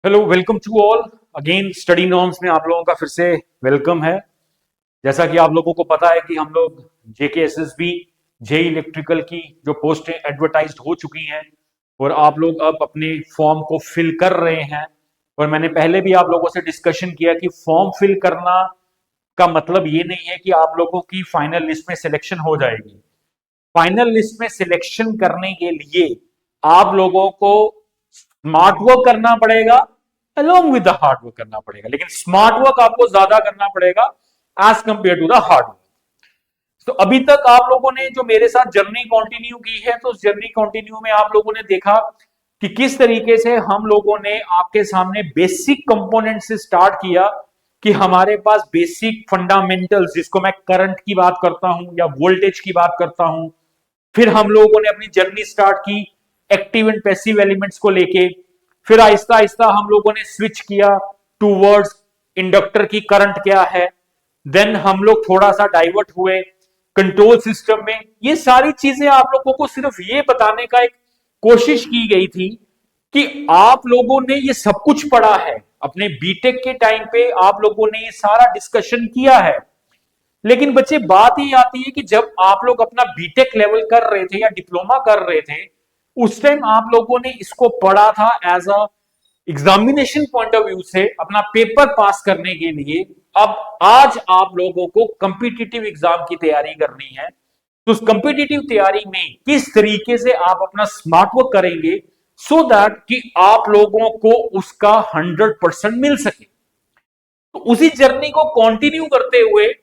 Hello, welcome to all again. Study norms में आप लोगों का फिर से वेलकम है। जैसा कि आप लोगों को पता है कि हम लोग JKSSB जेई इलेक्ट्रिकल की जो पोस्टें एडवर्टाइज्ड हो चुकी हैं और आप लोग अब अपने फॉर्म को फिल कर रहे हैं। और मैंने पहले भी आप लोगों से डिस्कशन किया कि फॉर्म फिल करना का मतलब ये नहीं है कि आप लोगों की फाइनल लिस्ट में सिलेक्शन हो जाएगी। फाइनल लिस्ट में सिलेक्शन करने के लिए आप लोगों को स्मार्ट वर्क करना पड़ेगा, along with the hard work करना पड़ेगा, लेकिन स्मार्ट वर्क आपको ज्यादा करना पड़ेगा as compare to the hard work. तो अभी तक आप लोगों ने जो मेरे साथ जर्नी कंटिन्यू की है, तो उस जर्नी कंटिन्यू में आप लोगों ने देखा कि किस तरीके से हम लोगों ने आपके सामने बेसिक कंपोनेंट से स्टार्ट किया कि हमारे पास बेसिक फंडामेंटल्स, जिसको मैं करंट की बात करता हूं या वोल्टेज की बात करता हूं। फिर हम लोगों ने अपनी जर्नी स्टार्ट की एक्टिव एंड पैसिव एलिमेंट्स को लेके। फिर आहिस्ता आहिस्ता हम लोगों ने स्विच किया टूवर्ड्स इंडक्टर की करंट क्या है। देन हम लोग थोड़ा सा डाइवर्ट हुए कंट्रोल सिस्टम में। ये सारी चीजें आप लोगों को सिर्फ ये बताने का एक कोशिश की गई थी कि आप लोगों ने ये सब कुछ पढ़ा है अपने बीटेक के टाइम पे, आप लोगों ने ये सारा डिस्कशन किया है। लेकिन बच्चे, बात ही आती है कि जब आप लोग अपना बीटेक लेवल कर रहे थे या डिप्लोमा कर रहे थे, उस टाइम आप लोगों ने इसको पढ़ा था as a examination point of view से, अपना पेपर पास करने के लिए। अब आज आप लोगों को कॉम्पिटिटिव एग्जाम की तैयारी करनी है, तो उस कॉम्पिटिटिव तैयारी में किस तरीके से आप अपना स्मार्ट वर्क करेंगे सो दैट कि आप लोगों को उसका 100% मिल सके। तो उसी जर्नी को कंटिन्यू करते हुए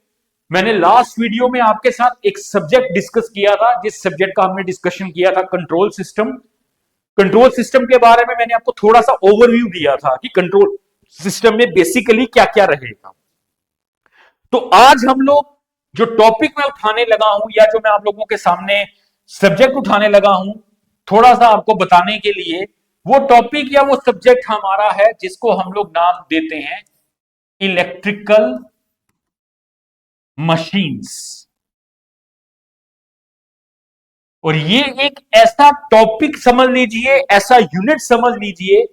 मैंने लास्ट वीडियो में आपके साथ एक सब्जेक्ट डिस्कस किया था, जिस सब्जेक्ट का हमने डिस्कशन किया था कंट्रोल सिस्टम। कंट्रोल सिस्टम के बारे में मैंने आपको थोड़ा सा ओवरव्यू दिया था कि कंट्रोल सिस्टम में बेसिकली क्या क्या रहेगा। तो आज हम लोग जो टॉपिक मैं उठाने लगा हूं, या जो मैं आप लोगों के सामने सब्जेक्ट उठाने लगा हूं थोड़ा सा आपको बताने के लिए, वो टॉपिक या वो सब्जेक्ट हमारा है जिसको हम लोग नाम देते हैं इलेक्ट्रिकल मशीन्स। और ये एक ऐसा टॉपिक समझ लीजिए, ऐसा यूनिट समझ लीजिए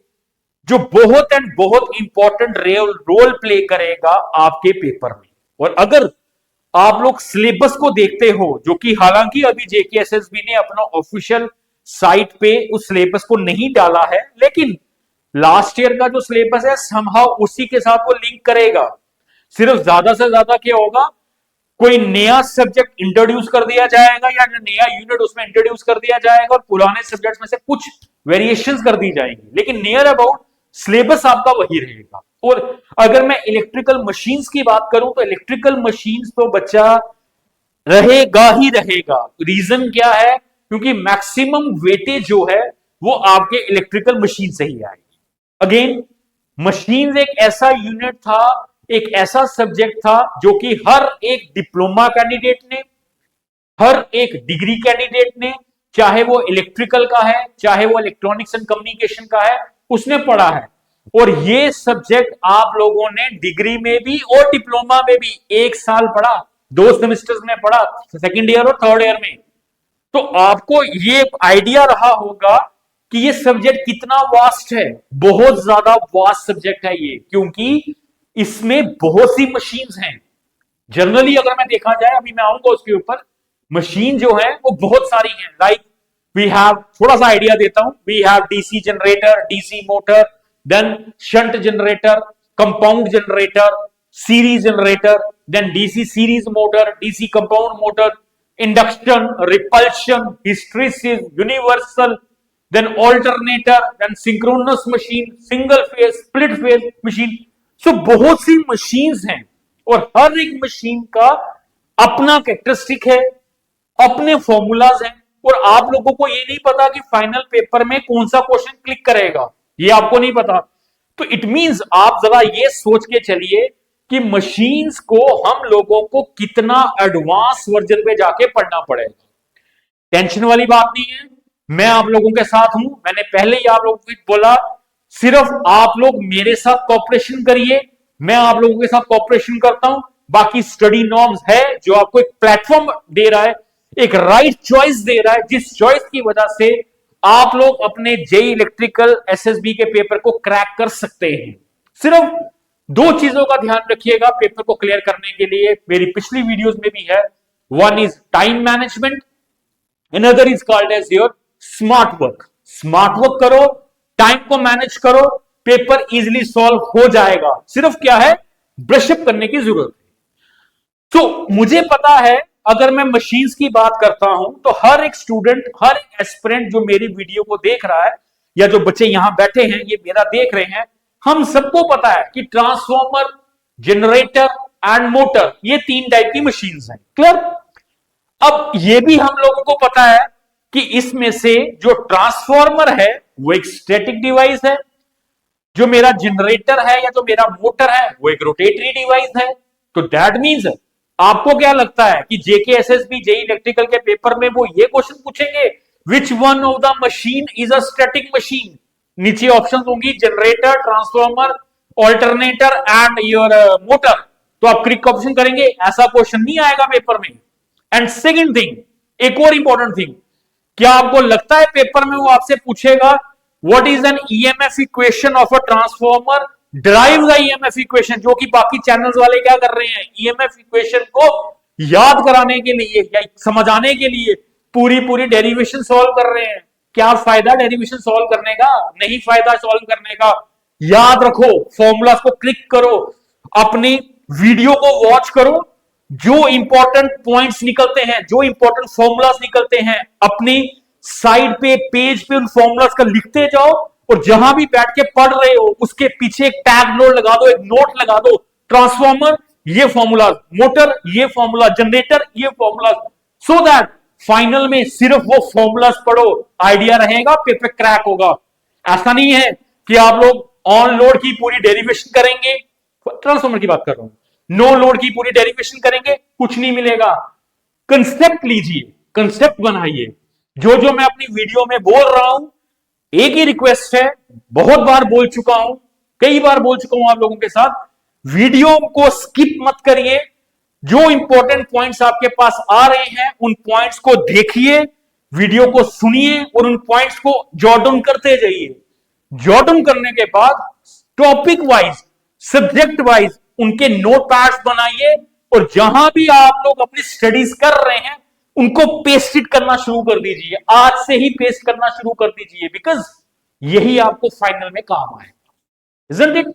जो बहुत एंड बहुत इंपॉर्टेंट रोल प्ले करेगा आपके पेपर में। और अगर आप लोग सिलेबस को देखते हो, जो कि हालांकि अभी JKSSB ने अपना ऑफिशियल साइट पे उस सिलेबस को नहीं डाला है, लेकिन लास्ट ईयर का जो सिलेबस है समहाउ उसी के साथ वो लिंक करेगा। सिर्फ ज्यादा से ज्यादा क्या होगा, कोई नया सब्जेक्ट इंट्रोड्यूस कर दिया जाएगा या नया यूनिट उसमें इंट्रोड्यूस कर दिया जाएगा और पुराने सब्जेक्ट में से कुछ वेरिएशंस कर दी जाएंगी, लेकिन नियर अबाउट सिलेबस आपका वही रहेगा। और अगर मैं इलेक्ट्रिकल मशीन्स की बात करूं तो इलेक्ट्रिकल मशीन्स तो बच्चा रहेगा ही रहेगा। रीजन क्या है? क्योंकि मैक्सिमम वेटेज जो है वो आपके इलेक्ट्रिकल मशीन से ही आएगी। अगेन, मशीन एक ऐसा यूनिट था, एक ऐसा सब्जेक्ट था जो कि हर एक डिप्लोमा कैंडिडेट ने, हर एक डिग्री कैंडिडेट ने, चाहे वो इलेक्ट्रिकल का है चाहे वो इलेक्ट्रॉनिक्स एंड कम्युनिकेशन का है, उसने पढ़ा है। और ये सब्जेक्ट आप लोगों ने डिग्री में भी और डिप्लोमा में भी एक साल पढ़ा, 2 सेमेस्टर्स में पढ़ा, सेकेंड ईयर और थर्ड ईयर में। तो आपको ये आइडिया रहा होगा कि ये सब्जेक्ट कितना वास्ट है। बहुत ज्यादा वास्ट सब्जेक्ट है ये, क्योंकि इसमें बहुत सी मशीन्स हैं। जनरली अगर मैं देखा जाए, अभी मैं आऊंगा उसके ऊपर, मशीन जो है वो बहुत सारी हैं। लाइक वी हैव, थोड़ा सा आइडिया देता हूं, we have DC generator, DC motor, then shunt generator, compound generator, series generator, then DC series motor, DC compound motor, induction, repulsion, hysteresis, universal, then alternator, then synchronous machine, single phase, split phase machine. So बहुत सी machines हैं और हर एक machine का अपना characteristic है, अपने formulas हैं। और आप लोगों को ये नहीं पता कि फाइनल पेपर में कौन सा क्वेश्चन क्लिक करेगा, ये आपको नहीं पता। तो इट मींस आप जरा ये सोच के चलिए कि मशीन्स को हम लोगों को कितना एडवांस वर्जन पे जाके पढ़ना पड़ेगा। टेंशन वाली बात नहीं है, मैं आप लोगों के साथ हूं। मैंने पहले ही आप लोगों को बोला, सिर्फ आप लोग मेरे साथ कॉपरेशन करिए, मैं आप लोगों के साथ कॉपरेशन करता हूं। बाकी स्टडी नॉर्म्स है जो आपको एक प्लेटफॉर्म दे रहा है, एक राइट चॉइस दे रहा है, जिस चॉइस की वजह से आप लोग अपने जेई इलेक्ट्रिकल एसएसबी के पेपर को क्रैक कर सकते हैं। सिर्फ दो चीजों का ध्यान रखिएगा पेपर को क्लियर करने के लिए, मेरी पिछली वीडियोस में भी है। One is time management, another is called as your smart work. Smart work करो, टाइम को मैनेज करो, पेपर इजीली सॉल्व हो जाएगा। सिर्फ क्या है, ब्रशअप करने की जरूरत है। तो मुझे पता है अगर मैं मशीन्स की बात करता हूं तो हर एक स्टूडेंट, हर एक एस्पिरेंट जो मेरी वीडियो को देख रहा है या जो बच्चे यहां बैठे हैं ये मेरा देख रहे हैं, हम सबको पता है कि ट्रांसफॉर्मर, जनरेटर एंड मोटर ये तीन टाइप की मशीन्स हैं। क्लियर? अब ये भी हम लोगों को पता है कि इसमें से जो ट्रांसफॉर्मर है वो एक स्टैटिक डिवाइस है, जो मेरा जनरेटर है या जो मेरा मोटर है वो एक रोटेटरी डिवाइस है। तो दैट मींस आपको क्या लगता है कि जेकेएसएसबी जेई इलेक्ट्रिकल के पेपर में वो ये क्वेश्चन पूछेंगे which one of the machine is a static machine? नीचे ऑप्शन होंगी generator, transformer, alternator and your motor. तो आप क्लिक ऑप्शन करेंगे, ऐसा क्वेश्चन नहीं आएगा पेपर में। एंड सेकेंड थिंग, एक और इंपॉर्टेंट थिंग, क्या आपको लगता है पेपर में वो आपसे पूछेगा what is an EMF equation of a transformer? Drive the EMF equation, जो कि बाकी चैनल्स वाले क्या कर रहे हैं, ईएमएफ इक्वेशन को याद कराने के लिए या समझाने के लिए पूरी पूरी डेरिवेशन सॉल्व कर रहे हैं। क्या फायदा डेरिवेशन सॉल्व करने का? नहीं फायदा सॉल्व करने का। याद रखो, फॉर्मूलास को क्लिक करो, अपनी वीडियो को वॉच करो, जो इंपॉर्टेंट पॉइंट्स निकलते हैं, जो इंपॉर्टेंट फॉर्मूलास निकलते हैं, अपनी साइड पे, पेज पे उन फॉर्मूलास का लिखते जाओ और जहां भी बैठ के पढ़ रहे हो उसके पीछे एक टैग नोट लगा दो, एक नोट लगा दो, ट्रांसफॉर्मर ये फॉर्मूला, मोटर ये फॉर्मूला, जनरेटर ये फॉर्मूला, सो दैट फाइनल में सिर्फ वो फॉर्मूलास पढ़ो, आइडिया रहेगा, पेपर क्रैक होगा। ऐसा नहीं है कि आप लोग ऑन लोड की पूरी डेरिवेशन करेंगे, ट्रांसफॉर्मर की बात कर रहा हूं, नो लोड की पूरी डेरिवेशन करेंगे, कुछ नहीं मिलेगा। कंसेप्ट लीजिए, कंसेप्ट बनाइए। जो जो मैं अपनी वीडियो में बोल रहा हूं, एक ही रिक्वेस्ट है, बहुत बार बोल चुका हूं, कई बार बोल चुका हूं आप लोगों के साथ, वीडियो को स्किप मत करिए। जो इंपॉर्टेंट पॉइंट्स आपके पास आ रहे हैं उन पॉइंट्स को देखिए, वीडियो को सुनिए और उन पॉइंट्स को जॉट डाउन करते जाइए। जॉट डाउन करने के बाद टॉपिक वाइज, सब्जेक्ट वाइज उनके नोट पैड्स बनाइए और जहां भी आप लोग अपनी स्टडीज कर रहे हैं उनको पेस्ट इट करना शुरू कर दीजिए। आज से ही पेस्ट करना शुरू कर दीजिए, बिकॉज यही आपको फाइनल में काम आएगा। Isn't it?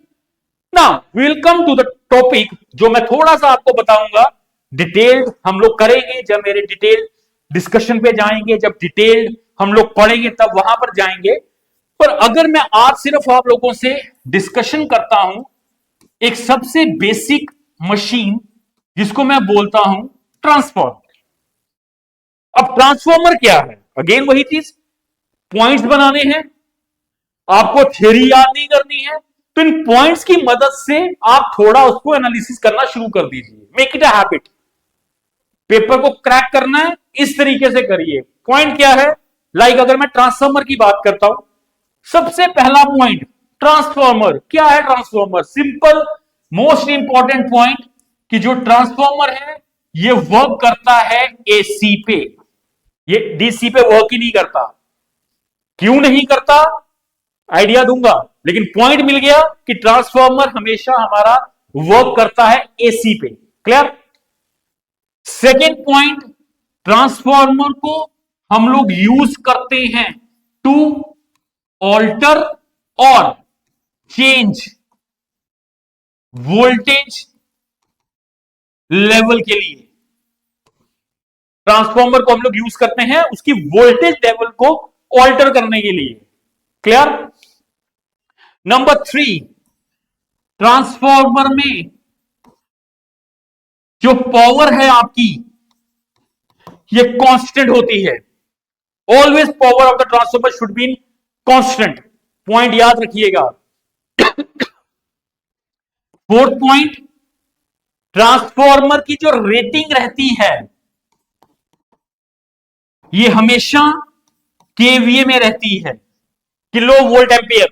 Now we will come to the topic जो मैं थोड़ा सा आपको बताऊंगा। डिटेल्ड हम लोग करेंगे जब मेरे डिटेल डिस्कशन पे जाएंगे, जब डिटेल्ड हम लोग पढ़ेंगे तब वहां पर जाएंगे। पर अगर मैं आज सिर्फ आप लोगों से डिस्कशन करता हूं एक सबसे बेसिक मशीन जिसको मैं बोलता हूं ट्रांसफॉर्मर। अब ट्रांसफॉर्मर क्या है? अगेन वही चीज, पॉइंट्स बनाने हैं, आपको थ्योरी याद नहीं करनी है, तो इन पॉइंट्स की मदद से आप थोड़ा उसको एनालिसिस करना शुरू कर दीजिए। Make it a habit. Paper को क्रैक करना है इस तरीके से करिए। पॉइंट क्या है? लाइक अगर मैं ट्रांसफॉर्मर की बात करता हूं, सबसे पहला पॉइंट ट्रांसफॉर्मर क्या है? Transformer simple, most important point कि जो ट्रांसफॉर्मर है ये वर्क करता है एसी पे, ये डीसी पे वर्क ही नहीं करता। क्यों नहीं करता आइडिया दूंगा, लेकिन पॉइंट मिल गया कि ट्रांसफॉर्मर हमेशा हमारा वर्क करता है एसी पे। क्लियर? सेकेंड पॉइंट, ट्रांसफॉर्मर को हम लोग यूज करते हैं टू ऑल्टर और चेंज वोल्टेज लेवल के लिए। ट्रांसफॉर्मर को हम लोग यूज करते हैं उसकी वोल्टेज लेवल को ऑल्टर करने के लिए। क्लियर? नंबर 3, ट्रांसफॉर्मर में जो पावर है आपकी ये कांस्टेंट होती है। Always power of the transformer should be constant. Point याद रखिएगा। फोर्थ पॉइंट, ट्रांसफॉर्मर की जो रेटिंग रहती है ये हमेशा केवीए में रहती है, kilo volt ampere.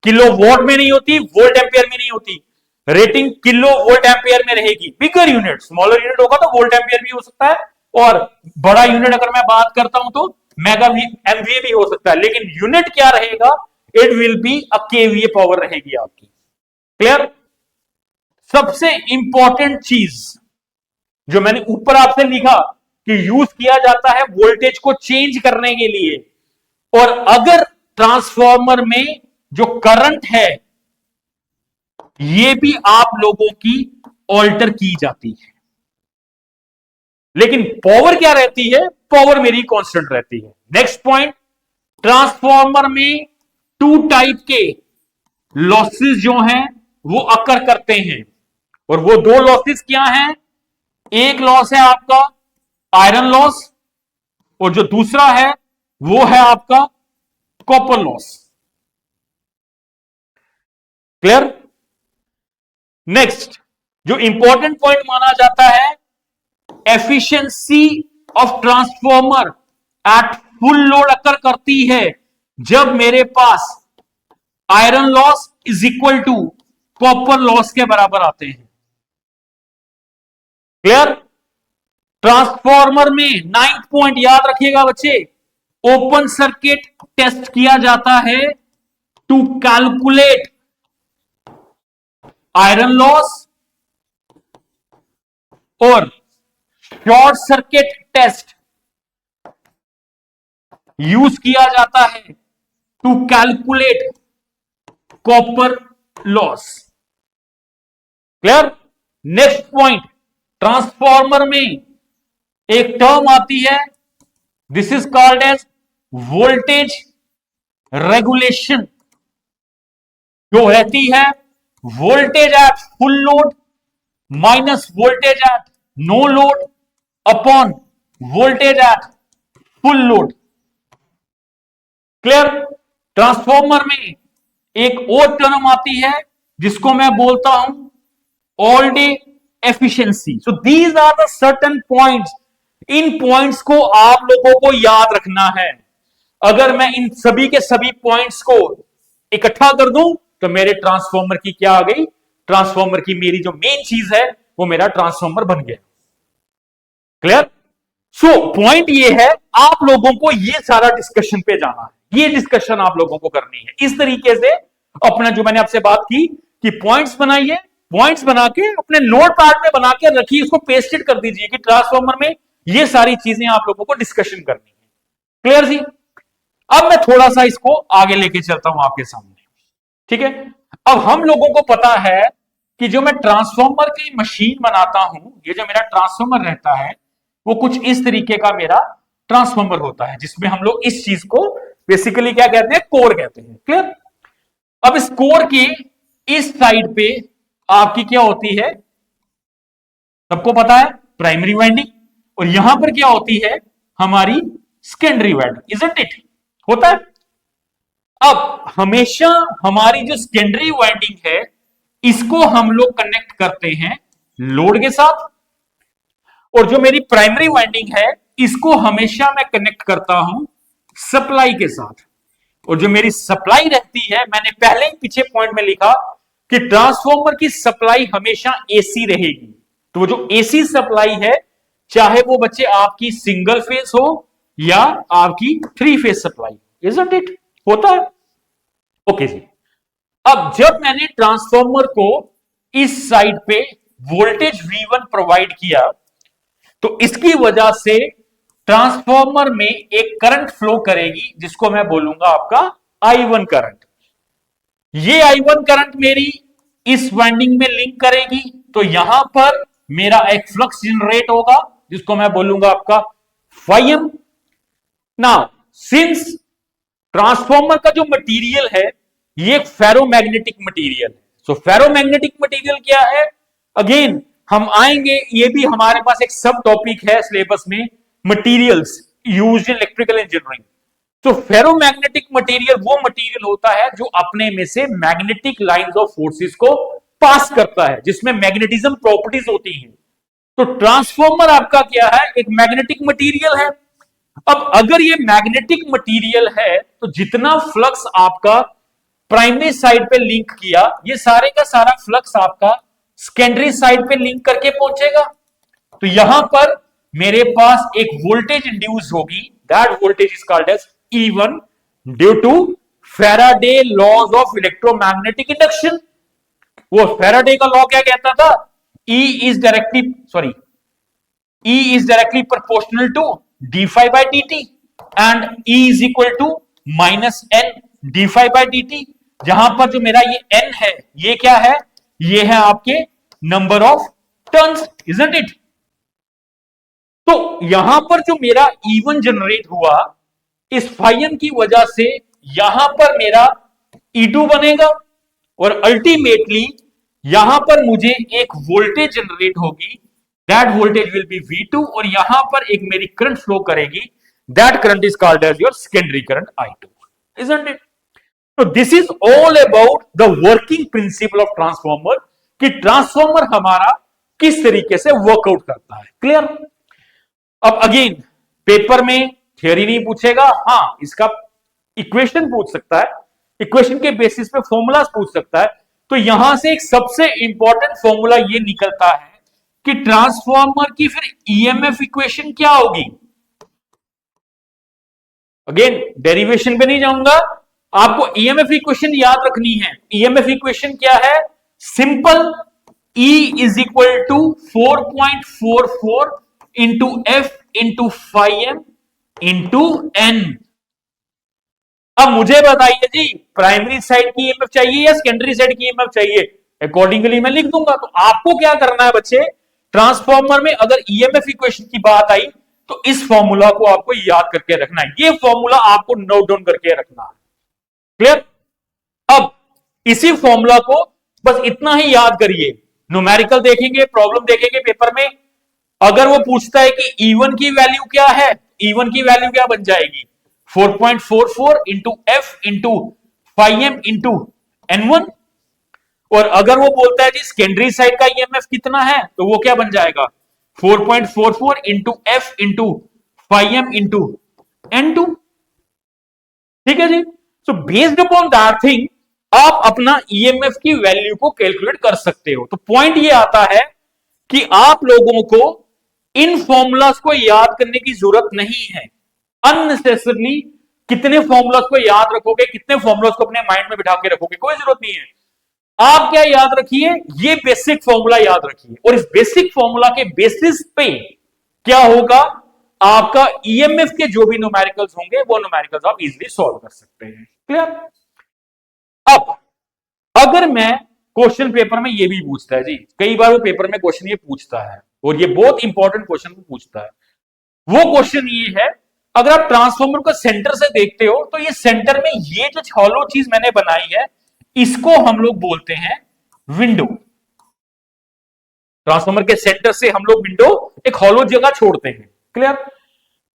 Kilo watt में नहीं होती, वोल्ट एम्पियर में नहीं होती। रेटिंग किलो वोल्ट एम्पियर में रहेगी। बिगर यूनिट, स्मॉलर यूनिट होगा तो वोल्ट एम्पियर भी हो सकता है, और बड़ा यूनिट अगर मैं बात करता हूं तो मेगा एमवीए भी हो सकता है, लेकिन यूनिट क्या रहेगा, it will be a KVA power रहेगी आपकी। क्लियर? सबसे इंपॉर्टेंट चीज जो मैंने ऊपर आपसे लिखा कि यूज किया जाता है वोल्टेज को चेंज करने के लिए, और अगर ट्रांसफॉर्मर में जो करंट है ये भी आप लोगों की ऑल्टर की जाती है, लेकिन पावर क्या रहती है, पावर मेरी कांस्टेंट रहती है। नेक्स्ट पॉइंट, ट्रांसफॉर्मर में टू टाइप के लॉसेस जो हैं वो अकर करते हैं, और वो दो लॉसेस क्या हैं, एक लॉस है आपका आयरन लॉस, और जो दूसरा है वो है आपका कॉपर लॉस। क्लियर? नेक्स्ट जो इंपॉर्टेंट पॉइंट माना जाता है, efficiency of transformer at full load occur करती है जब मेरे पास iron loss is equal to copper loss के बराबर आते हैं। क्लियर? ट्रांसफॉर्मर में 9th पॉइंट याद रखिएगा बच्चे, ओपन सर्किट टेस्ट किया जाता है टू कैलकुलेट आयरन लॉस, और शॉर्ट सर्किट टेस्ट यूज किया जाता है to calculate copper loss. Clear? Next point, transformer में एक टर्म आती है, this is called as voltage regulation, जो रहती है voltage at full load minus voltage at no load upon voltage at full load. Clear? Transformer में एक और टर्म आती है जिसको मैं बोलता हूं all day efficiency. So these are the certain points, इन पॉइंट्स को आप लोगों को याद रखना है। अगर मैं इन सभी के सभी पॉइंट्स को इकट्ठा कर दूं तो मेरे ट्रांसफॉर्मर की क्या आ गई, ट्रांसफॉर्मर की मेरी जो मेन चीज है वो मेरा ट्रांसफॉर्मर बन गया। क्लियर? सो पॉइंट ये है, आप लोगों को ये सारा डिस्कशन पे जाना है, ये डिस्कशन आप लोगों को करनी है इस तरीके से। अपना जो मैंने आपसे बात की कि पॉइंट्स बनाइए, पॉइंट्स बना के अपने नोट पैड में बना के रखिए, इसको पेस्टेड कर दीजिए कि ट्रांसफॉर्मर में ये सारी चीजें आप लोगों को डिस्कशन करनी है। क्लियर जी? अब मैं थोड़ा सा इसको आगे लेके चलता हूं आपके सामने। ठीक है? अब हम लोगों को पता है कि जो मैं ट्रांसफॉर्मर की मशीन बनाता हूं, ये जो मेरा ट्रांसफॉर्मर रहता है वो कुछ इस तरीके का मेरा ट्रांसफॉर्मर होता है, जिसमें हम लोग इस चीज को बेसिकली क्या कहते हैं, कोर कहते हैं। क्लियर? अब इस कोर की इस साइड पे आपकी क्या होती है, सबको पता है, प्राइमरी वाइंडिंग, और यहां पर क्या होती है हमारी सेकेंडरी वाइंडिंग, इजंट इट? होता है। अब हमेशा हमारी जो सेकेंडरी वाइंडिंग है इसको हम लोग कनेक्ट करते हैं लोड के साथ, और जो मेरी प्राइमरी वाइंडिंग है इसको हमेशा मैं कनेक्ट करता हूं सप्लाई के साथ। और जो मेरी सप्लाई रहती है, मैंने पहले ही पीछे पॉइंट में लिखा कि ट्रांसफॉर्मर की सप्लाई हमेशा एसी रहेगी। तो वो जो एसी सप्लाई है, चाहे वो बच्चे आपकी सिंगल फेस हो या आपकी 3 फेस सप्लाई, इजंट इट? होता है। ओके जी। अब जब मैंने ट्रांसफॉर्मर को इस साइड पे वोल्टेज V1 प्रोवाइड किया तो इसकी वजह से ट्रांसफॉर्मर में एक करंट फ्लो करेगी जिसको मैं बोलूंगा आपका I1 करंट। ये I1 करंट मेरी इस वाइंडिंग में लिंक करेगी, तो यहां पर मेरा एक फ्लक्स जनरेट होगा जिसको मैं बोलूंगा आपका φm। नाउ सिंस ट्रांसफॉर्मर का जो मटेरियल है ये एक फेरोमैग्नेटिक मटेरियल है, सो फेरोमैग्नेटिक मटेरियल क्या है, अगेन हम आएंगे, ये भी हमारे पास एक सब टॉपिक है सिलेबस में, materials used in electrical engineering. तो फेरोमैग्नेटिक मटेरियल वो मटेरियल होता है जो अपने में से मैग्नेटिक लाइंस ऑफ फोर्सेस को पास करता है, जिसमें मैग्नेटिज्म प्रॉपर्टीज होती हैं। तो ट्रांसफॉर्मर आपका क्या है, एक मैग्नेटिक मटेरियल है। अब अगर ये मैग्नेटिक मटेरियल है तो जितना फ्लक्स आपका प्राइमरी साइड पे लिंक किया, ये सारे का सारा फ्लक्स आपका सेकेंडरी साइड पे लिंक करके पहुंचेगा। तो यहां पर मेरे पास एक वोल्टेज इंड्यूस होगी, that voltage is called as E1 due to Faraday laws of electromagnetic induction. वो फैराडे का लॉ क्या कहता था? E is directly proportional to d phi by d t and E is equal to minus n d phi by d t. जहां पर जो मेरा ये n है, ये क्या है? ये है आपके number of turns, isn't it? तो यहां पर जो मेरा E1 जनरेट हुआ, इस फाइम की वजह से यहां पर मेरा E2 बनेगा और अल्टीमेटली यहां पर मुझे एक वोल्टेज जनरेट होगी, that voltage will be V2 और यहां पर एक मेरी करंट फ्लो करेगी, that current is called as your secondary current I2, isn't it? तो this is all about the working principle of transformer, कि ट्रांसफॉर्मर हमारा किस तरीके से वर्कआउट करता है। क्लियर? अब अगेन पेपर में थियरी नहीं पूछेगा, हां इसका इक्वेशन पूछ सकता है, इक्वेशन के बेसिस पे फॉर्मूलाज पूछ सकता है। तो यहां से एक सबसे इंपॉर्टेंट फॉर्मूला ये निकलता है कि ट्रांसफॉर्मर की फिर ईएमएफ इक्वेशन क्या होगी। अगेन डेरिवेशन पे नहीं जाऊंगा, आपको ईएमएफ इक्वेशन याद रखनी है। ईएमएफ इक्वेशन क्या है? Simple, E is equal to 4.44 into F into five into n. अब मुझे बताइए जी, प्राइमरी साइड की ईएमएफ चाहिए या सेकेंडरी साइड की ईएमएफ चाहिए? अकॉर्डिंगली मैं लिख दूंगा। तो आपको क्या करना है बच्चे, ट्रांसफॉर्मर में अगर ईएमएफ इक्वेशन की बात आई तो इस फॉर्मूला को आपको याद करके रखना है, ये फॉर्मूला आपको नोट डाउन करके रखना है। क्लियर? अब इसी फॉर्मूला को बस इतना ही याद करिए, न्यूमेरिकल देखेंगे, प्रॉब्लम देखेंगे पेपर में, अगर वो पूछता है कि E1 की वैल्यू क्या है, E1 की वैल्यू क्या बन जाएगी? 4.44 into F into five into N1। और अगर वो बोलता है जी सेकेंडरी साइड का ईएमएफ कितना है, तो वो क्या बन जाएगा? 4.44 इंटू एफ इंटू फाइव इंटू N2। ठीक है जी? So based upon that thing आप अपना ईएमएफ की वैल्यू को कैलकुलेट कर सकते हो। तो पॉइंट ये आता है कि आप लोगों को इन फॉर्मूलाज को याद करने की जरूरत नहीं है। अननेसेसरली कितने फॉर्मूलाज को याद रखोगे, कितने फॉर्मूलाज को अपने माइंड में बिठा के रखोगे, कोई जरूरत नहीं है। आप क्या याद रखिए, ये बेसिक फॉर्मूला याद रखिए और इस बेसिक फॉर्मूला के बेसिस पे क्या होगा, आपका ईएमएफ के जो भी न्यूमेरिकल्स होंगे वो न्यूमेरिकल्स आप इजीली सॉल्व कर सकते हैं। क्लियर? अब अगर मैं क्वेश्चन पेपर में ये भी पूछता है जी, कई बार वो पेपर में क्वेश्चन ये पूछता है और ये बहुत इंपॉर्टेंट क्वेश्चन पूछता है। वो क्वेश्चन ये है, अगर आप ट्रांसफॉर्मर को सेंटर से देखते हो तो ये सेंटर में ये जो हॉलो चीज मैंने बनाई है, इसको हम लोग बोलते हैं विंडो। ट्रांसफॉर्मर के सेंटर से हम लोग विंडो, एक हॉलो जगह छोड़ते हैं। क्लियर?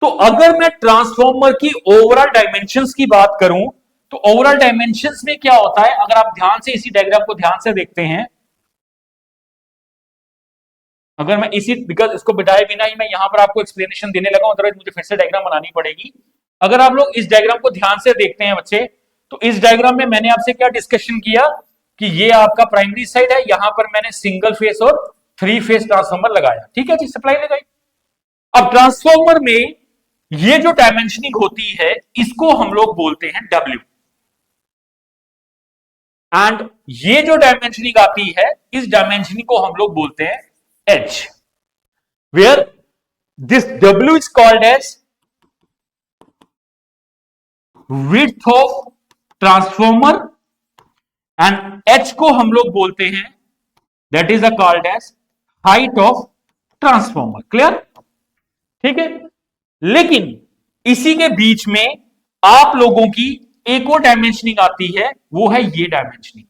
तो अगर मैं ट्रांसफॉर्मर की ओवरऑल डायमेंशंस की बात करूं तो ओवरऑल डायमेंशंस में क्या होता है, अगर आप ध्यान से इसी डायग्राम को ध्यान से देखते हैं, अगर मैं इसी, बिकॉज इसको बिठाए बिना ही मैं यहां पर आपको एक्सप्लेनेशन देने लगा हूं, अदरवाइज मुझे फिर से डायग्राम बनानी पड़ेगी। अगर आप लोग इस डायग्राम को ध्यान से देखते हैं बच्चे, तो इस डायग्राम में मैंने आपसे क्या डिस्कशन किया कि ये आपका प्राइमरी साइड है, यहां पर मैंने सिंगल फेस और 3 फेस ट्रांसफॉर्मर लगाया। ठीक है जी, सप्लाई लगाई। अब ट्रांसफॉर्मर में ये जो डायमेंशनिंग होती है इसको हम लोग बोलते हैं W, एंड ये जो डायमेंशनिंग आती है इस डायमेंशनिंग को हम लोग बोलते हैं H, where this W is called as width of transformer and H को हम लोग बोलते हैं, that is called as height of transformer। Clear? ठीक है? लेकिन इसी के बीच में आप लोगों की एक और डायमेंशनिंग आती है, वो है ये डायमेंशनिंग,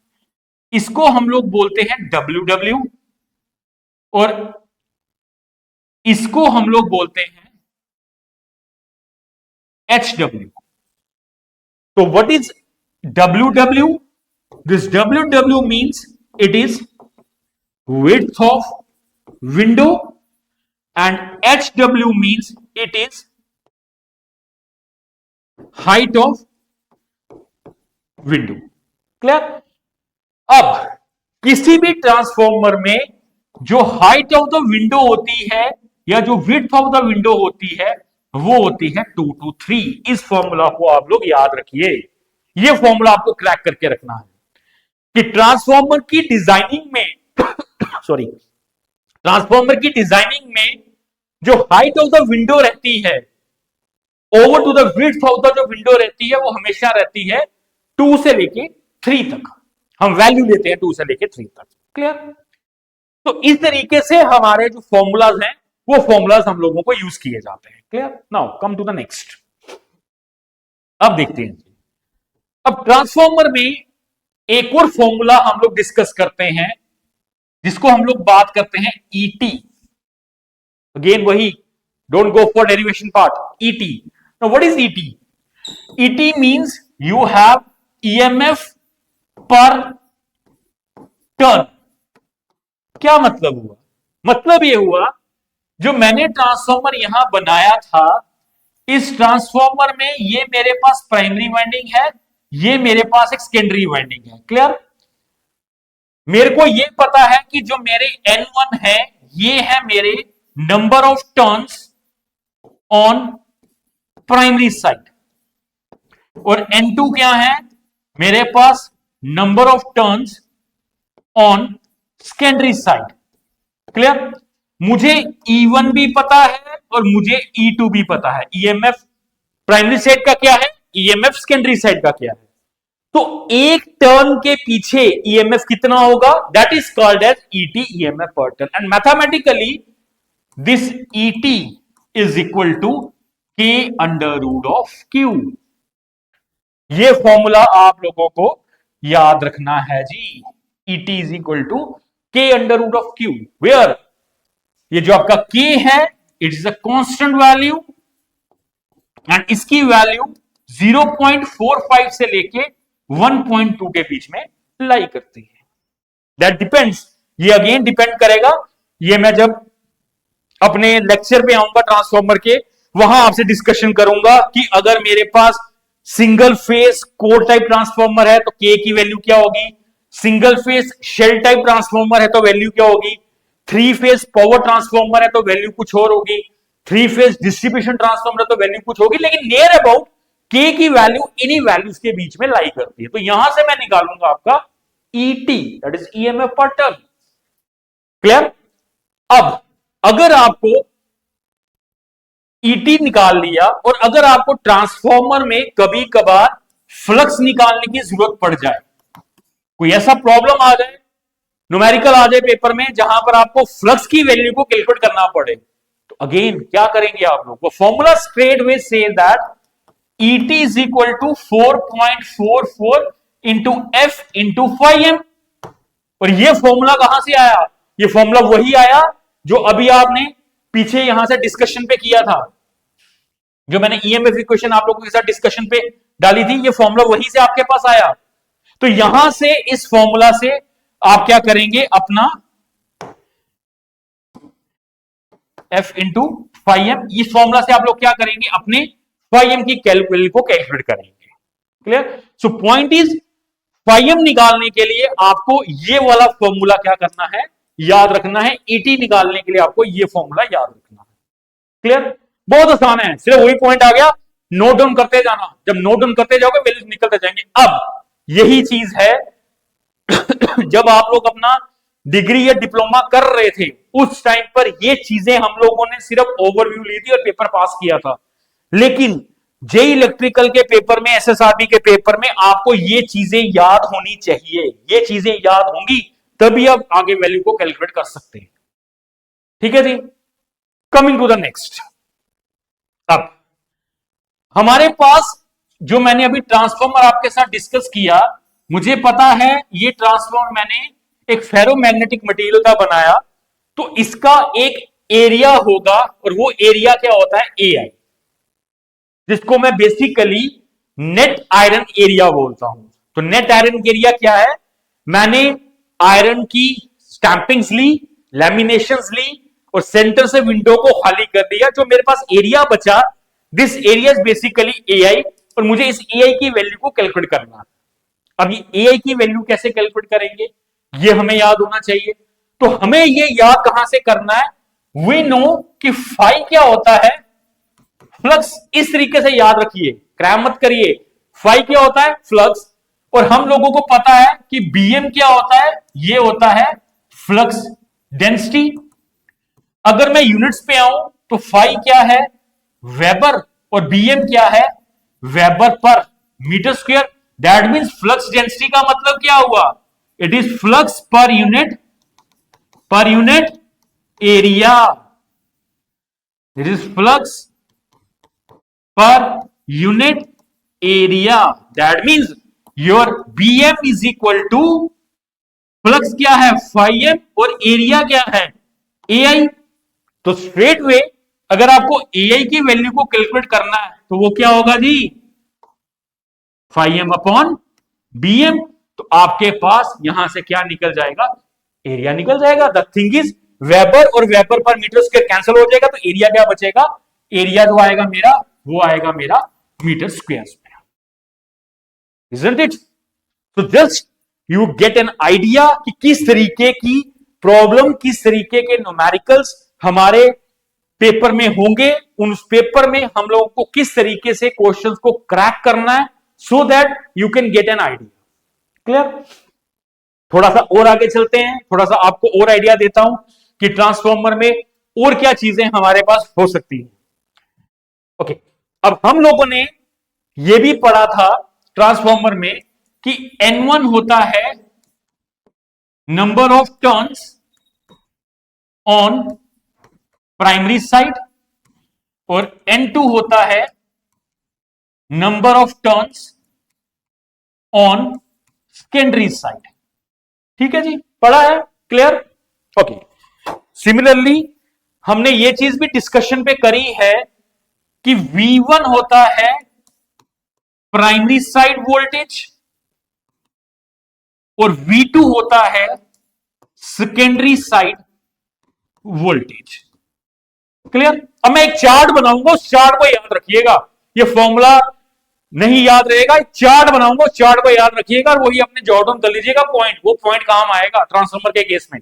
इसको हम लोग बोलते हैं WW और इसको हम लोग बोलते हैं HW। तो what is WW? This WW means it is width of window and HW means it is height of window। Clear? अब किसी भी ट्रांसफॉर्मर में जो हाइट ऑफ द विंडो होती है या जो विड्थ ऑफ द विंडो होती है वो होती है 2 to 3। इस फॉर्मूला को आप लोग याद रखिए, ये फॉर्मूला आपको क्रैक करके रखना है कि ट्रांसफॉर्मर की डिजाइनिंग में सॉरी, ट्रांसफॉर्मर की डिजाइनिंग में जो हाइट ऑफ द विंडो रहती है over to the width of the जो विंडो रहती है वो हमेशा रहती है 2 से लेके 3 तक। हम वैल्यू लेते हैं 2 से लेके 3 तक। क्लियर? तो इस तरीके से हमारे जो फॉर्मूलाज हैं वो फॉर्मूलाज हम लोगों को यूज किए जाते हैं। Clear? Now come to the next. अब देखते हैं, अब ट्रांसफॉर्मर में एक और फॉर्मूला हम लोग डिस्कस करते हैं जिसको हम लोग बात करते हैं ईटी। अगेन वही, don't go for derivation part. ET, now what is ET? ET means you have EMF per turn. क्या मतलब हुआ? मतलब ये हुआ, जो मैंने ट्रांसफॉर्मर यहां बनाया था, इस ट्रांसफॉर्मर में ये मेरे पास प्राइमरी वाइंडिंग है, ये मेरे पास एक सेकेंडरी वाइंडिंग है। क्लियर? मेरे को ये पता है कि जो मेरे N1 है ये है मेरे number of turns on primary side, और N2 क्या है? मेरे पास number of turns on secondary side. Clear? मुझे E1 भी पता है और मुझे E2 भी पता है। ईएमएफ प्राइमरी साइड का क्या है, ईएमएफ सेकेंडरी साइड का क्या है। तो एक टर्न के पीछे ईएमएफ कितना होगा? That is called as ET, EMF per turn. And mathematically this ET is equal to K under root of Q. ये फॉर्मूला आप लोगों को याद रखना है जी। ET is equal to K under root of Q, where ये जो आपका के है it is a constant value and इसकी वैल्यू 0.45 से लेके 1.2 के बीच में लाई करती है। दैट डिपेंड्स, ये अगेन डिपेंड करेगा, ये मैं जब अपने लेक्चर पे आऊंगा ट्रांसफॉर्मर के, वहां आपसे डिस्कशन करूंगा कि अगर मेरे पास single phase core type transformer है तो के की वैल्यू क्या होगी, single phase shell type transformer है तो वैल्यू क्या होगी, 3 फेस पावर ट्रांसफॉर्मर है तो वैल्यू कुछ और होगी, 3 फेस डिस्ट्रीब्यूशन ट्रांसफॉर्मर है तो वैल्यू कुछ होगी, लेकिन नियर अबाउट के की वैल्यू इन्हीं वैल्यूज के बीच में लाई करती है। तो यहां से मैं निकालूंगा आपका ET, that is EMF per turn. Clear? अब अगर आपको ईटी निकाल लिया और अगर आपको ट्रांसफॉर्मर में कभी कभार फ्लक्स निकालने की जरूरत पड़ जाए, कोई ऐसा प्रॉब्लम आ जाए, न्यूमेरिकल आ जाए पेपर में जहां पर आपको फ्लक्स की वैल्यू को कैलकुलेट करना पड़े, तो अगेन क्या करेंगे आप लोग? वो formula straight way say that ET is equal to 4.44 into F into phi m। और ये फॉर्मूला कहां से आया? ये फॉर्मूला वही आया जो अभी आपने पीछे यहां से डिस्कशन पे किया था, जो मैंने EMF इक्वेशन आप लोगों के साथ डिस्कशन पे डाली थी, ये फॉर्मूला वहीं से आपके पास आया। तो यहां से इस फॉर्मूला से आप क्या करेंगे, अपना F into phi m, इस फॉर्मूला से आप लोग क्या करेंगे, अपने फाइम की वैल्यू को कैलकुलेट करेंगे। क्लियर? सो पॉइंट इज, फाइम निकालने के लिए आपको ये वाला फॉर्मूला क्या करना है, याद रखना है। ईटी निकालने के लिए आपको ये फॉर्मूला याद रखना है। क्लियर? बहुत आसान है, सिर्फ वही पॉइंट आ गया, नोट डाउन करते जाना। जब नोट डाउन करते जाओगे वैल्यूज निकलते जाएंगे। अब यही चीज है जब आप लोग अपना डिग्री या डिप्लोमा कर रहे थे उस टाइम पर ये चीजें हम लोगों ने सिर्फ ओवरव्यू ली थी और पेपर पास किया था, लेकिन जे इलेक्ट्रिकल के पेपर में, एसएसआरबी के पेपर में आपको ये चीजें याद होनी चाहिए। ये चीजें याद होंगी तभी आप आगे वैल्यू को कैलकुलेट कर सकते हैं। ठीक है जी? Coming to the next. अब हमारे पास जो मैंने अभी ट्रांसफॉर्मर आपके साथ डिस्कस किया, मुझे पता है ये ट्रांसफॉर्मर मैंने एक फेरोमैग्नेटिक मटेरियल का बनाया, तो इसका एक एरिया होगा और वो एरिया क्या होता है, एआई, जिसको मैं बेसिकली नेट आयरन एरिया बोलता हूं। तो नेट आयरन एरिया क्या है, मैंने आयरन की स्टैंपिंग्स ली, लैमिनेशंस ली और सेंटर से विंडो को खाली कर दिया। जो मेरे पास एरिया बचा, this area is basically AI, और मुझे इस एआई की वैल्यू को कैलकुलेट करना है। अब ये एआई की वैल्यू कैसे कैलकुलेट करेंगे, ये हमें याद होना चाहिए। तो हमें ये याद कहां से करना है, वी नो कि फाई क्या होता है, फ्लक्स। इस तरीके से याद रखिए, क्रैम मत करिए। फाई क्या होता है, फ्लक्स। और हम लोगों को पता है कि बीएम क्या होता है, ये होता है फ्लक्स डेंसिटी। अगर मैं यूनिट्स पे आऊं तो फाई क्या है, वेबर, और बीएम क्या है, weber per meter square. That means flux density का मतलब क्या हुआ, it is flux per unit area. It is flux per unit area. That means your BM is equal to, flux क्या है फाई एम, और area क्या है AI. तो स्ट्रेट वे अगर आपको एआई की वैल्यू को कैलकुलेट करना है तो वो क्या होगा जी, फाई एम अपॉन बीएम। तो आपके पास यहां से क्या निकल जाएगा, एरिया निकल जाएगा। द थिंग इज वेबर और weber per meter square cancel हो जाएगा, तो एरिया क्या बचेगा, एरिया जो आएगा मेरा वो आएगा मेरा मीटर स्क्वायर में। Isn't it? So just you get an idea कि किस तरीके की प्रॉब्लम, किस तरीके के न्यूमेरिकल्स हमारे पेपर में होंगे। उन पेपर में हम लोगों को किस तरीके से क्वेश्चंस को क्रैक करना है, so that you can get an idea. Clear? थोड़ा सा और आगे चलते हैं, थोड़ा सा आपको और आइडिया देता हूं कि ट्रांसफॉर्मर में और क्या चीजें हमारे पास हो सकती हैं। ओके, अब हम लोगों ने यह भी पढ़ा था ट्रांसफॉर्मर में कि N1 होता है number of turns on primary side, और N2 होता है number of turns on secondary side. ठीक है जी, पढ़ा है? क्लियर? ओके। सिमिलरली हमने ये चीज भी डिस्कशन पे करी है कि V1 होता है प्राइमरी साइड वोल्टेज और V2 होता है सेकेंडरी साइड वोल्टेज। क्लियर? अब मैं एक चार्ट बनाऊंगा, उस चार्ट को याद रखिएगा। ये फॉर्मूला नहीं याद रहेगा, चार्ट बनाऊंगा, चार्ट को याद रखिएगा और वही अपने जॉट डाउन कर लीजिएगा पॉइंट, वो पॉइंट काम आएगा ट्रांसफॉर्मर के केस में।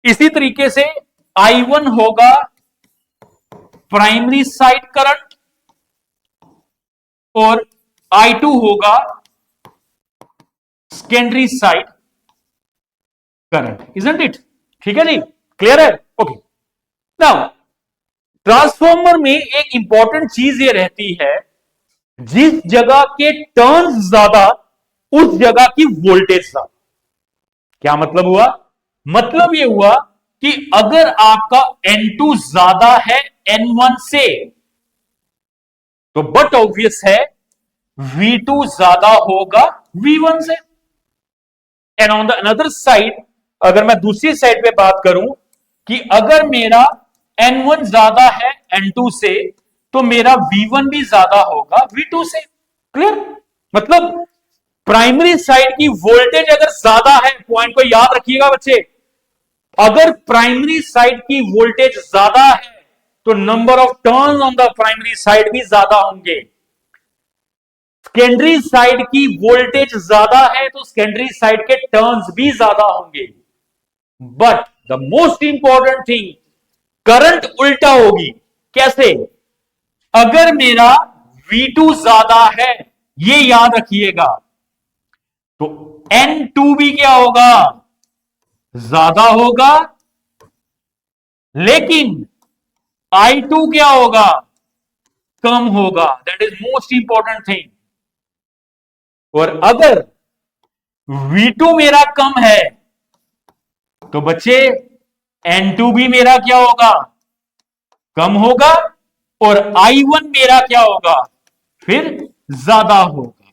इसी तरीके से I1 होगा प्राइमरी साइड करंट और I2 होगा secondary side current. Isn't it? ठीक है जी, क्लियर है? ओके। नाउ ट्रांसफॉर्मर में एक इंपॉर्टेंट चीज ये रहती है, जिस जगह के टर्न्स ज्यादा उस जगह की वोल्टेज ज्यादा। क्या मतलब हुआ? मतलब ये हुआ कि अगर आपका N2 ज्यादा है N1 से, तो बट ऑब्वियस है V2 ज्यादा होगा V1 से। And on the another side, अगर मैं दूसरी साइड पे बात करूं कि अगर मेरा N1 ज्यादा है N2 से, तो मेरा V1 भी ज्यादा होगा V2 से। क्लियर? मतलब प्राइमरी साइड की वोल्टेज अगर ज्यादा है, पॉइंट को याद रखिएगा बच्चे, अगर प्राइमरी साइड की वोल्टेज ज्यादा है तो number of turns on the primary side भी ज्यादा होंगे। सेकेंडरी साइड की वोल्टेज ज्यादा है तो सेकेंडरी साइड के टर्न्स भी ज्यादा होंगे। But the most important thing, current उल्टा होगी। कैसे? अगर मेरा V2 ज्यादा है, ये याद रखिएगा, तो N2 भी क्या होगा, ज्यादा होगा, लेकिन I2 क्या होगा, कम होगा। That is most important thing. और अगर V2 मेरा कम है तो बच्चे N2 भी मेरा क्या होगा, कम होगा, और I1 मेरा क्या होगा, फिर ज्यादा होगा।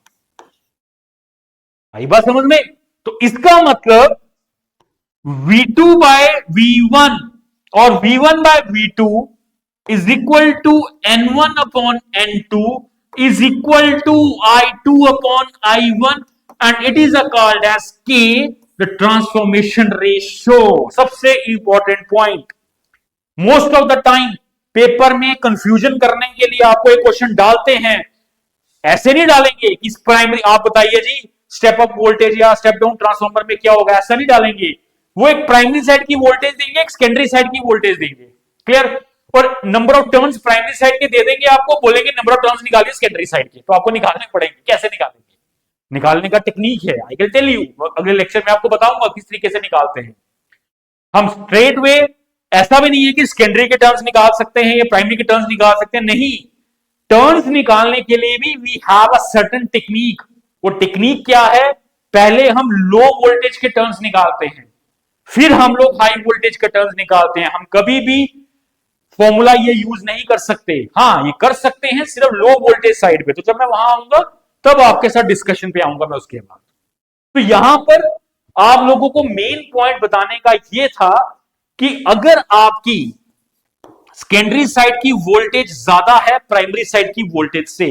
आई बात समझ में? तो इसका मतलब V2 बाय V1 और V1 by V2 is equal to N1 upon N2 is equal to I2 upon I1, and it is called as K, the transformation ratio. सबसे important point, most of the time paper में confusion करने के लिए आपको एक question डालते हैं, ऐसे नहीं डालेंगे कि प्राइमरी, आप बताइए जी स्टेप अप वोल्टेज या स्टेप डाउन ट्रांसफॉर्मर में क्या होगा, ऐसा नहीं डालेंगे। वो एक प्राइमरी साइड की वोल्टेज देंगे, एक सेकेंडरी साइड की वोल्टेज देंगे। क्लियर? और number of turns primary side के दे देंगे, आपको बोलेंगे नंबर ऑफ टर्न्स निकालिए सेकेंडरी साइड के, तो आपको निकालने पड़ेंगे। कैसे निकालेंगे? निकालने का टेक्निक है, आई कैन टेल यू, अगले लेक्चर में आपको बताऊंगा किस तरीके से निकालते हैं हम। स्ट्रेट वे ऐसा भी नहीं है कि सेकेंडरी के टर्न्स निकाल सकते हैं या प्राइमरी के टर्न्स निकाल सकते हैं, नहीं। टर्न्स निकालने के लिए भी we have a certain technique. वो टेक्निक क्या है? पहले हम लो वोल्टेज के टर्न्स निकालते हैं, फिर हम लोग हाई वोल्टेज के टर्न्स निकालते हैं। हम कभी भी फॉर्मूला ये यूज नहीं कर सकते। हाँ, ये कर सकते हैं सिर्फ लो वोल्टेज साइड पे। तो जब मैं वहां आऊंगा तब आपके साथ डिस्कशन पे आऊंगा मैं उसके बाद। तो यहां पर आप लोगों को मेन पॉइंट बताने का ये था कि अगर आपकी सेकेंडरी साइड की वोल्टेज ज्यादा है प्राइमरी साइड की वोल्टेज से,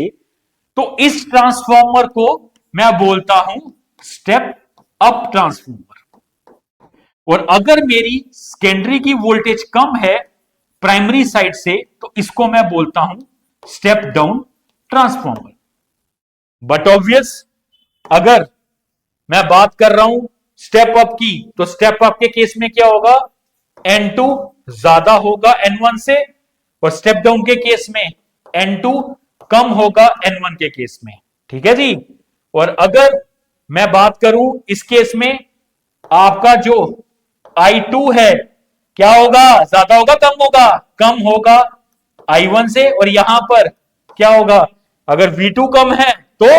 तो इस ट्रांसफॉर्मर को मैं बोलता हूं स्टेप अप ट्रांसफॉर्मर। और अगर मेरी सेकेंडरी की वोल्टेज कम है प्राइमरी साइड से, तो इसको मैं बोलता हूं step down transformer. But obvious, अगर मैं बात कर रहा हूं स्टेप अप की, तो स्टेप अप के केस में क्या होगा? N2 ज्यादा होगा N1 से, और स्टेप डाउन के केस में N2 कम होगा N1 के केस में। ठीक है जी? और अगर मैं बात करूं इस केस में, आपका जो I2 है क्या होगा? ज्यादा होगा कम होगा? कम होगा I1 से। और यहां पर क्या होगा? अगर V2 कम है तो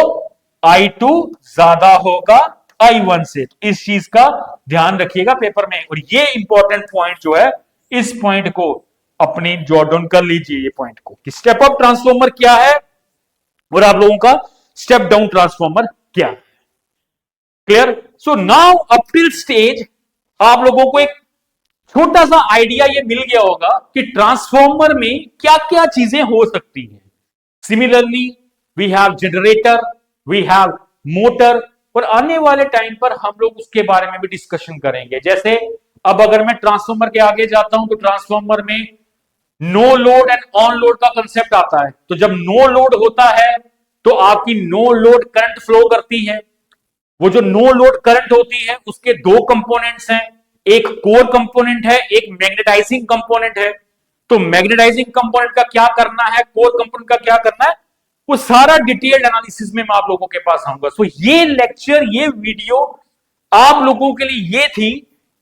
I2 ज्यादा होगा I1 से। तो इस चीज का ध्यान रखिएगा पेपर में। और ये इंपॉर्टेंट पॉइंट जो है, इस पॉइंट को अपनी जॉट डाउन कर लीजिए, ये पॉइंट को, कि स्टेप अप ट्रांसफॉर्मर क्या है और आप लोगों का स्टेप डाउन ट्रांसफॉर्मर क्या है। Clear? So now up till stage आप लोगों को एक छोटा सा आइडिया ये मिल गया होगा कि ट्रांसफॉर्मर में क्या क्या चीजें हो सकती हैं। Similarly we have generator, we have motor, और आने वाले टाइम पर हम लोग उसके बारे में भी डिस्कशन करेंगे। जैसे अब अगर मैं ट्रांसफॉर्मर के आगे जाता हूं तो ट्रांसफॉर्मर में no load and on load का कंसेप्ट आता है। तो जब नो लोड होता है तो आपकी नो लोड करंट फ्लो करती है। वो जो नो लोड करंट होती है उसके दो कंपोनेंट्स हैं, एक कोर कंपोनेंट है, एक मैग्नेटाइजिंग कंपोनेंट है। तो मैग्नेटाइजिंग कंपोनेंट का क्या करना है, कोर कंपोनेंट का क्या करना है, वो सारा डिटेल्ड एनालिसिस में मैं आप लोगों के पास आऊंगा। सो ये लेक्चर, ये वीडियो आप लोगों के लिए ये थी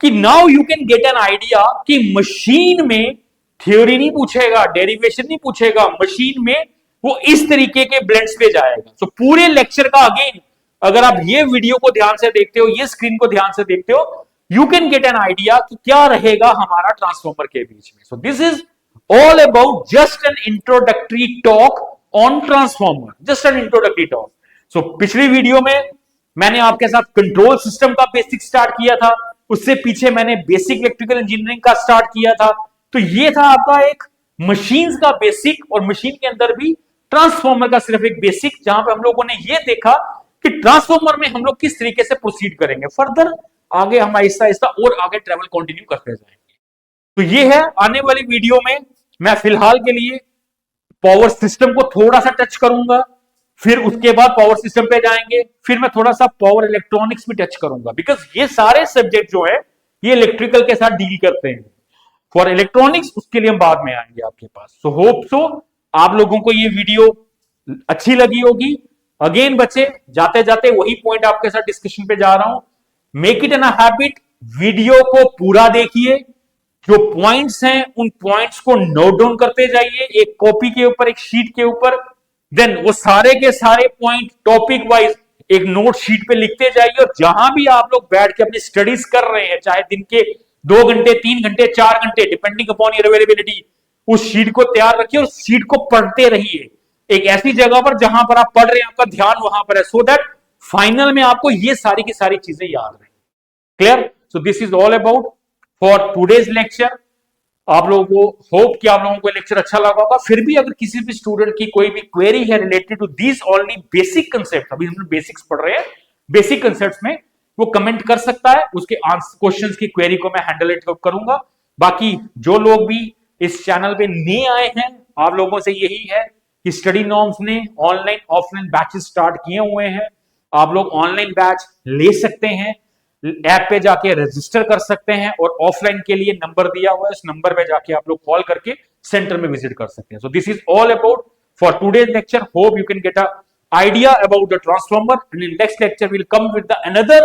कि now you can get an idea कि मशीन में थ्योरी नहीं पूछेगा, डेरिवेशन नहीं पूछेगा, मशीन में वो इस तरीके के ब्लेंड्स पे जाएगा। सो पूरे लेक्चर का अगेन अगर आप ये वीडियो को ध्यान से देखते हो, ये स्क्रीन को ध्यान से देखते हो, you can get an idea कि क्या रहेगा हमारा ट्रांसफॉर्मर के बीच में। So this is all about just an introductory talk on transformer, just an introductory talk. So पिछली वीडियो में मैंने आपके साथ कंट्रोल सिस्टम का बेसिक स्टार्ट किया था, उससे पीछे मैंने बेसिक इलेक्ट्रिकल इंजीनियरिंग का स्टार्ट किया था। तो ये था आपका एक मशीन्स का बेसिक, और मशीन के अंदर भी ट्रांसफॉर्मर का सिर्फ एक बेसिक, जहां पे हम लोगों ने ये देखा कि ट्रांसफॉर्मर में हम लोग किस तरीके से प्रोसीड करेंगे। फर्दर आगे हम आहिस्ता आहिस्ता और आगे ट्रेवल कंटिन्यू करते जाएंगे। तो ये है, आने वाली वीडियो में मैं फिलहाल के लिए पावर सिस्टम को थोड़ा सा टच करूंगा, फिर उसके बाद पावर सिस्टम पे जाएंगे, फिर मैं थोड़ा सा पावर इलेक्ट्रॉनिक्स भी टच करूंगा, बिकॉज ये सारे सब्जेक्ट जो है ये इलेक्ट्रिकल के साथ डील करते हैं। फॉर इलेक्ट्रॉनिक्स उसके लिए हम बाद में आएंगे आपके पास। सो होप सो आप लोगों को ये वीडियो अच्छी लगी होगी। अगेन बच्चे, जाते जाते वही पॉइंट आपके साथ डिस्कशन पे जा रहा हूं, make it an a habit, video को पूरा देखिए, जो पॉइंट्स हैं उन पॉइंट्स को नोट डाउन करते जाइए एक कॉपी के ऊपर, एक शीट के ऊपर, देन वो सारे के सारे पॉइंट टॉपिक वाइज एक नोट शीट पे लिखते जाइए। और जहां भी आप लोग बैठ के अपनी स्टडीज कर रहे हैं, चाहे दिन के 2 घंटे, 3 घंटे, 4 घंटे, डिपेंडिंग अपॉन योर अवेलेबिलिटी, उस शीट को तैयार रखिए और शीट को पढ़ते रहिए एक ऐसी जगह पर जहां पर आप पढ़ रहे हैं, आपका ध्यान वहां पर है, सो दैट फाइनल में आपको ये सारी की सारी चीजें याद रहे। Clear? So this is all about for today's lecture. आप लोगों को होप कि आप लोगों को लेक्चर अच्छा लगा होगा। फिर भी अगर किसी भी स्टूडेंट की कोई भी क्वेरी है related to this only basic concept, अभी हम बेसिक्स पढ़ रहे हैं, बेसिक कंसेप्ट्स में वो कमेंट कर सकता है, उसके क्वेश्चंस की क्वेरी को मैं हैंडल इट करूंगा। बाकी जो लोग भी इस चैनल पे नए आए हैं, आप लोगों से यही है कि स्टडी नॉर्म्स ने ऑनलाइन ऑफलाइन बैचेस स्टार्ट किए हुए हैं, आप लोग ऑनलाइन बैच ले सकते हैं। ऐप पे जाके रजिस्टर कर सकते हैं और ऑफलाइन के लिए नंबर दिया हुआ है, इस नंबर पे जाके आप लोग कॉल करके सेंटर में विजिट कर सकते हैं. सो this is all about for today's lecture. Hope you can get a idea about the transformer, and in next lecture we'll come with the another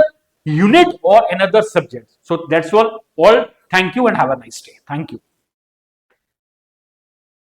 unit or another subject. So that's all. Thank you and have a nice day. Thank you.